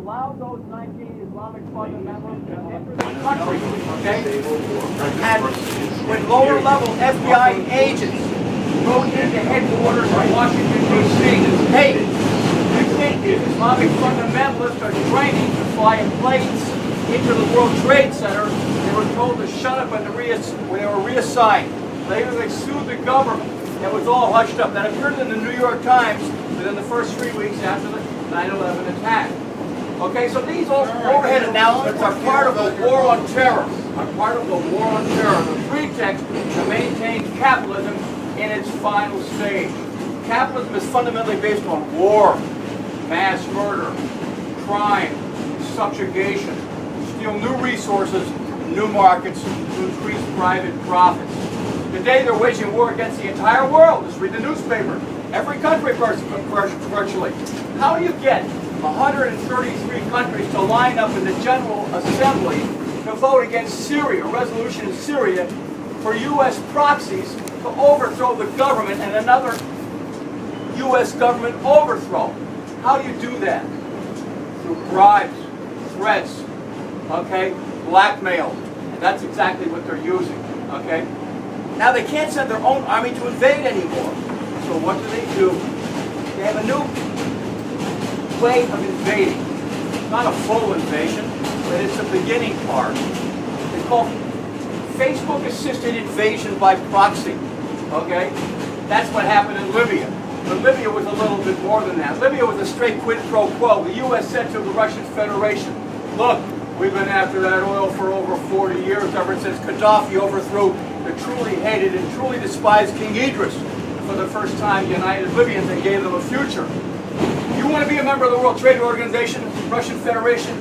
allowed those 19 Islamic fundamentalists to enter the country, okay? And when lower-level FBI agents go into headquarters in Washington, D.C., hey, you think these Islamic fundamentalists are training to fly in planes into the World Trade Center? They were told to shut up when they were reassigned. Later, they sued the government. It was all hushed up. That appeared in the New York Times within the first 3 weeks after the 9/11 attack. Okay, so these overhead announcements are part of the war on terror. The pretext to maintain capitalism in its final stage. Capitalism is fundamentally based on war, mass murder, crime, subjugation, steal new resources, new markets to increase private profits. Today they're waging war against the entire world. Just read the newspaper. Every country virtually. How do you get 133 countries to line up in the General Assembly to vote against Syria, a resolution in Syria, for U.S. proxies to overthrow the government and another U.S. government overthrow? How do you do that? Through bribes, threats, okay, blackmail. And that's exactly what they're using, okay? Now they can't send their own army to invade anymore. So what do? They have a new way of invading. It's not a full invasion, but it's the beginning part. It's called Facebook-assisted invasion by proxy. Okay? That's what happened in Libya. But Libya was a little bit more than that. Libya was a straight quid pro quo. The U.S. said to the Russian Federation, look, we've been after that oil for over 40 years, ever since Gaddafi overthrew the truly hated and truly despised King Idris. For the first time, united Libyans and gave them a future. You want to be a member of the World Trade Organization, Russian Federation?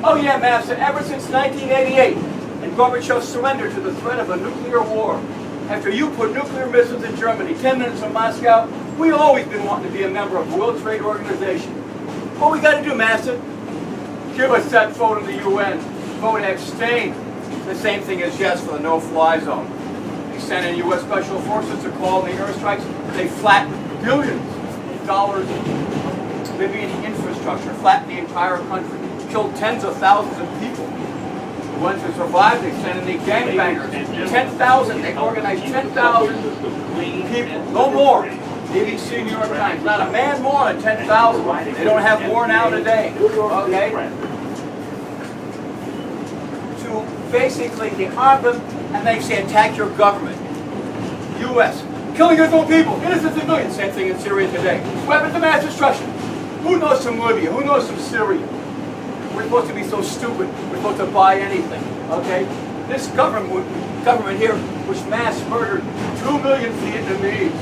Oh yeah, masse, ever since 1988, and Gorbachev surrendered to the threat of a nuclear war. After you put nuclear missiles in Germany, 10 minutes from Moscow, we've always been wanting to be a member of the World Trade Organization. What we got to do, masse? Give us that vote in the UN. Vote abstain. The same thing as yes for the no-fly zone. They sent in U.S. Special Forces to call the airstrikes. They flattened billions of dollars of Libyan infrastructure, flattened the entire country, killed tens of thousands of people. The ones who survived, they sent in the gangbangers. 10,000, they organized 10,000 people, no more. BBC, New York Times, not a man more than 10,000. They don't have more now today. Okay? To basically, they arm them and they say attack your government. U.S. killing its own people, innocent civilians. Same thing in Syria today. Weapons of mass destruction. Who knows from Libya? Who knows from Syria? We're supposed to be so stupid. We're supposed to buy anything. Okay? This government here, which mass murdered 2 million Vietnamese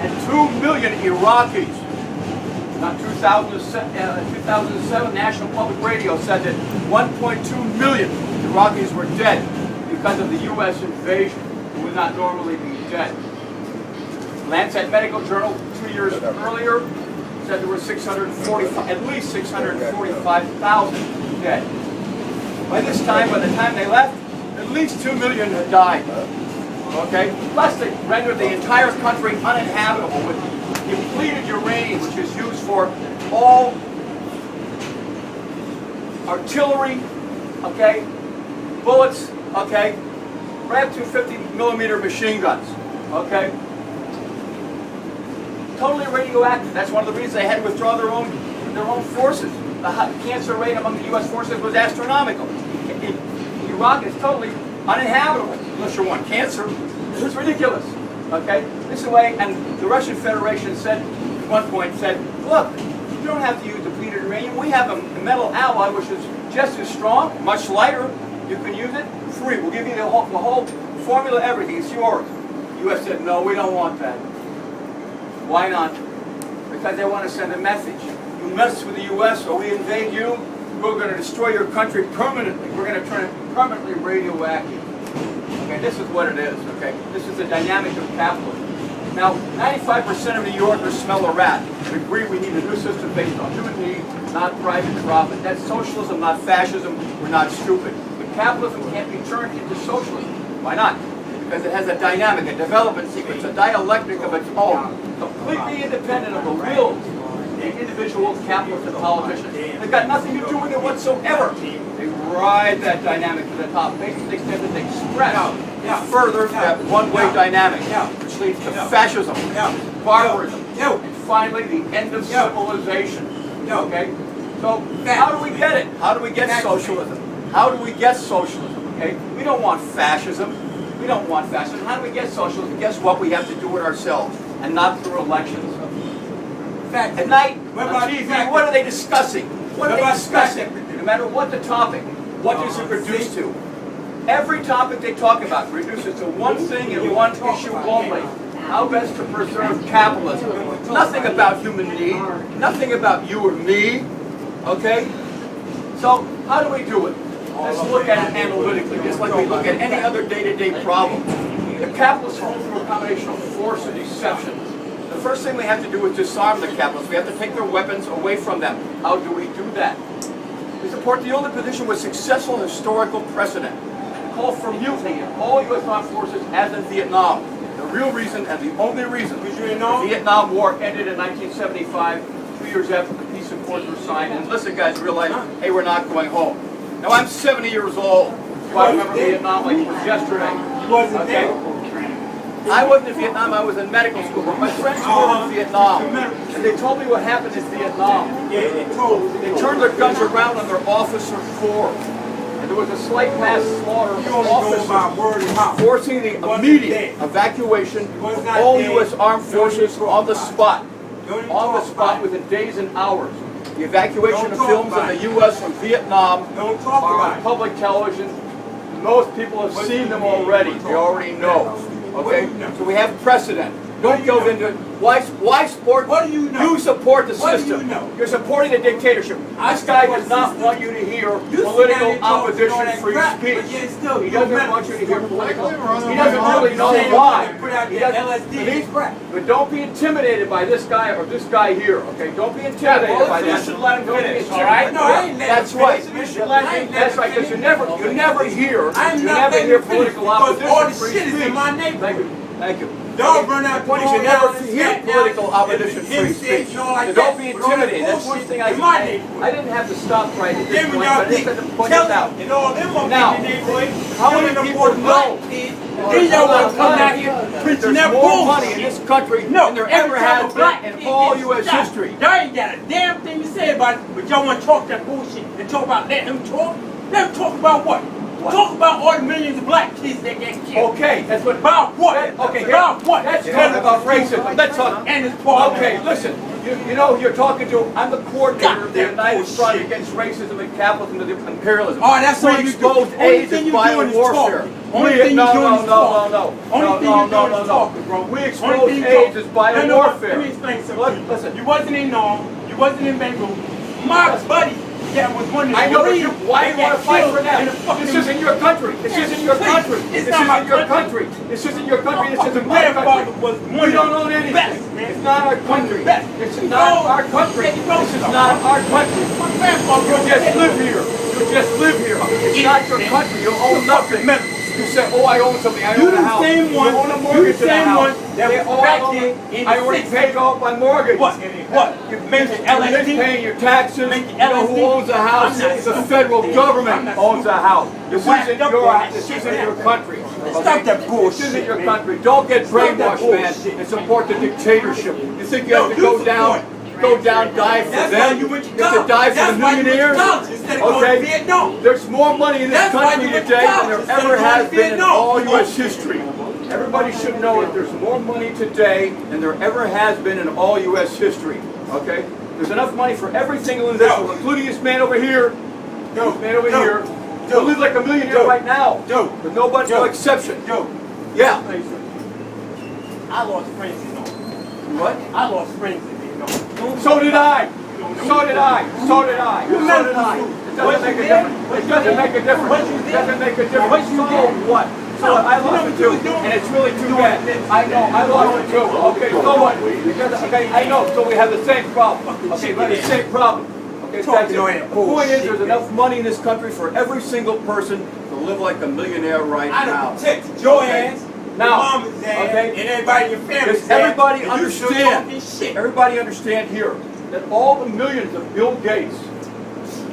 and 2 million Iraqis. Now, 2007, National Public Radio said that 1.2 million Iraqis were dead because of the U.S. invasion, who would not normally be dead. Lancet Medical Journal 2 years earlier said there were at least 645,000 dead. By the time they left, at least 2 million had died. Okay? Plus they rendered the entire country uninhabitable with depleted uranium, which is used for all artillery, okay, bullets, okay, right up to 50-millimeter machine guns, okay. Totally radioactive. That's one of the reasons they had to withdraw their own forces. The cancer rate among the U.S. forces was astronomical. Iraq is totally uninhabitable unless you want cancer. It's ridiculous. Okay? This way, and the Russian Federation said, at one point said, look, you don't have to use depleted uranium. We have a metal alloy which is just as strong, much lighter. You can use it free. We'll give you the whole formula, everything. It's yours. The U.S. said, no, we don't want that. Why not? Because they want to send a message. You mess with the U.S. or we invade you, we're going to destroy your country permanently. We're going to turn it permanently radioactive. Okay, this is what it is, okay? This is the dynamic of capitalism. Now, 95% of New Yorkers smell a rat and agree we need a new system based on human need, not private profit. That's socialism, not fascism. We're not stupid. But capitalism can't be turned into socialism. Why not? Because it has a dynamic, a development sequence, a dialectic of its own, completely independent of the will the individual capitalists and politicians. They've got nothing to do with it whatsoever. They ride that dynamic to the top, basically to the extent that they express further that one-way dynamic, which leads to fascism, barbarism, and finally the end of civilization. Okay? So how do we get it? How do we get socialism? How do we get socialism? Okay? We don't want fascism. We don't want fascism. How do we get socialism? Guess what? We have to do it ourselves, and not through elections. At night, on TV, what are they discussing? What are they discussing? No matter what the topic, what does it reduce to? Every topic they talk about reduces to one thing and one issue only. How best to preserve capitalism. Nothing about human need. Nothing about you or me. Okay? So, how do we do it? Let's look at it analytically, just like we look at any other day-to-day problem. The capitalists rule through a combination of force and deception. The first thing we have to do is disarm the capitalists. We have to take their weapons away from them. How do we do that? We support the only position with successful historical precedent. We call for mutiny in all U.S. armed forces as in Vietnam. The real reason and the only reason the Vietnam War ended in 1975, 2 years after the peace accords were signed. And listen, guys, realize, hey, we're not going home. Now, I'm 70 years old, so I remember Vietnam like it was yesterday. Okay? I wasn't in Vietnam, I was in medical school, but my friends were in Vietnam, and they told me what happened in Vietnam. They turned their guns around on their officer corps, and there was a slight mass slaughter of officers, forcing the immediate evacuation of all U.S. armed forces on the spot. On the spot within days and hours. The evacuation of films of the U.S. from Vietnam are on public television. Most people have seen them already. They already know. Okay? So we have precedent. Don't go into it. Why support? What do you know? You support the system. What do you know? You're supporting a dictatorship. This guy does not want you to hear political opposition, free speech. He doesn't want you to hear political. He doesn't really know why. But don't be intimidated by this guy or this guy here. Okay? Don't be intimidated by that. You should let him finish. All right? No, I ain't That's right. That's right. Because you never hear political opposition, free speech. Thank you. Thank you. Don't run out. You should never hear political opposition, free speech. So don't be intimidated. That's one thing I didn't have to stop right at this point, but I just had to point it out. Now, how many people know there's more money in this country than there ever has been in all U.S. history? Y'all ain't got a damn thing to say about it, but y'all want to talk that bullshit and talk about letting him talk? Let him talk about what? Talk about all the millions of black kids that get killed. Okay, that's what. About what? Okay, about what? Let's talk about racism. Let's talk. And it's part. Okay, listen. You know, you're talking to. I'm the coordinator of the United Front Against Racism and Capitalism and Imperialism. Oh, that's all you do. Exposed AIDS and violent warfare. Only thing you're doing is talk. No. We exposed AIDS as violent warfare. Let me explain something. Listen. You wasn't in Norm. You wasn't in Beirut. My buddy. Yeah, was one of the I know, but why do you want to fight for that? This isn't your country. This isn't your country. This isn't your country. This isn't your country. This isn't my country. We don't own anything. It's not our country. This is not our country. This is not our country. You just live here. You just live here. It's not your country. You own nothing. You say, oh, I own something. I own a house. You own a mortgage to the house. I already paid off my mortgage. What? You make it LSD? You're paying your taxes. You know who owns the house? The federal government owns the house. This isn't your country. Stop that bullshit. This isn't your country. Don't get brainwashed, man, and support the dictatorship. You think you have to go down, die for them? You have to die for the millionaires? Okay? There's more money in this country today than there ever has been in all U.S. history. Everybody should know that there's more money today than there ever has been in all U.S. history. Okay? There's enough money for every single individual, including this man over here. This man over here. He'll live like a millionaire right now. With nobody, no exception. Yeah. I lost friends in North. What? I lost friends in North. So did I. So did I. So did I. So did I. It doesn't make a difference. It doesn't make a difference. It doesn't make a difference. So what? So I lost it too, and it's really too bad. I know, I lost it too. Okay, so what? Okay, I know, so we have the same problem. Okay, we have the same problem. Okay, that's it. The point is, there's enough money in this country for every single person to live like a millionaire right now. I protected your ass, now, mama's ass, and everybody in your family. Does everybody understand? Everybody understand here that all the millions of Bill Gates,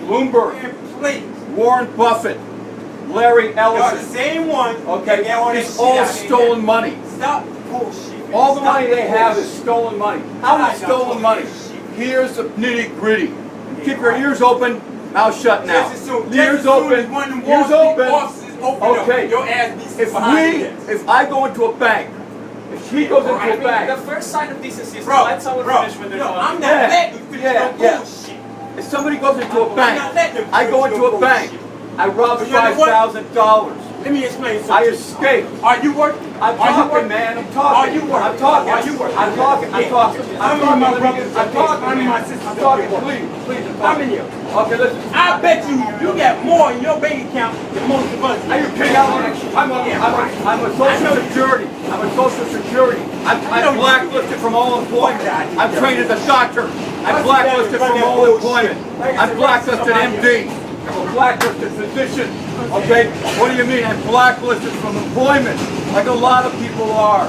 Bloomberg, Man, please. Warren Buffett, Larry Y'all the Ellison, same one. okay, that all that it's shit all out there. stolen money. Stop the bullshit. man. All the Stop money the they have is bullshit. stolen money. How is Stop stolen talking money? that shit. Here's the nitty gritty. Keep your ears open, mouth shut now. Just as soon- Ears just as soon as open, one of them ears Wall Street open. offices open Okay. up, your ass be sitting behind the desk. If I go into a bank, if she goes into a The bank, first sign of decency is to Bro, let someone bro, finish with their no, thought. I'm not Yeah, letting you finish yeah, no yeah. bullshit. if somebody goes into a I'm bank, not letting them I go finish into no a bank, bullshit. I rob You know what? $5,000. Let me explain something. I escape. Are you working? I'm Are you talking, working? man. I'm talking. Are you working? I'm talking. Are you working? I'm talking. I'm Yeah. talking. How I'm many of talking. my Let me brothers get- I'm are talking. How many of my man. sisters I'm are talking. working? Please, please. I'm How talking. many of them? Okay, listen. I bet you got more in your bank account than most of us. Are you kidding? I'm a social security. I'm a social security. I'm blacklisted from all employment. I'm trained as a doctor. I'm blacklisted from all employment. I'm blacklisted MD. I'm a blacklisted physician. Okay? What do you mean? I'm blacklisted from employment, like a lot of people are.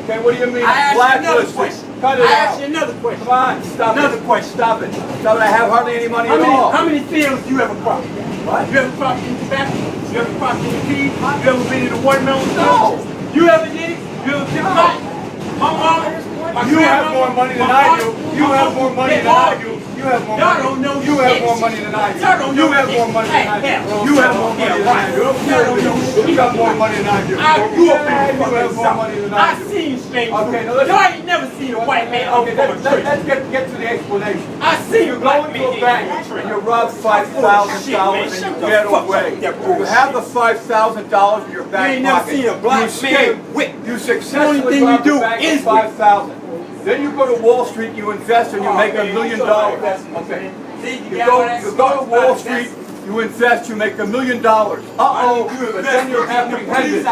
Okay? What do you mean? I asked you another Blacklisted. question. Cut it I asked out. you another question. Come on, stop Another it. question. Stop it. Stop it. I have hardly any money at all. How many fields you ever cropped? What? You ever cropped in tobacco? You ever cropped in peas? You ever been in the watermelon No. field? You ever did it? You ever did No. it? My mama, my You have grandmama, more money than my I aunt, do. my You have uncle, more money they than I all do. You have more Y'all money. don't know You have shit. more money than I do. Y'all don't You know have shit. more money than I Hey, do. You have more money than I do. Y'all don't know shit. You got more money than I do. I grew up in the You have fucking more South. money than I I do. seen slaves. Okay, now listen. Y'all ain't never seen a white man Okay, from a tree. let's get to the explanation. I seen You a go black into man a bank and you rob $5,000 and you get away. You have the $5,000 in your back You ain't never pocket. seen a black You escape. man whip. You The successfully only thing rob you the do bank is for $5,000. Then you go to Wall Street, you invest, and you make $1 million. Okay. See, You go to Wall Street, you invest, you make $1 million. Uh-oh, but then you're apprehended.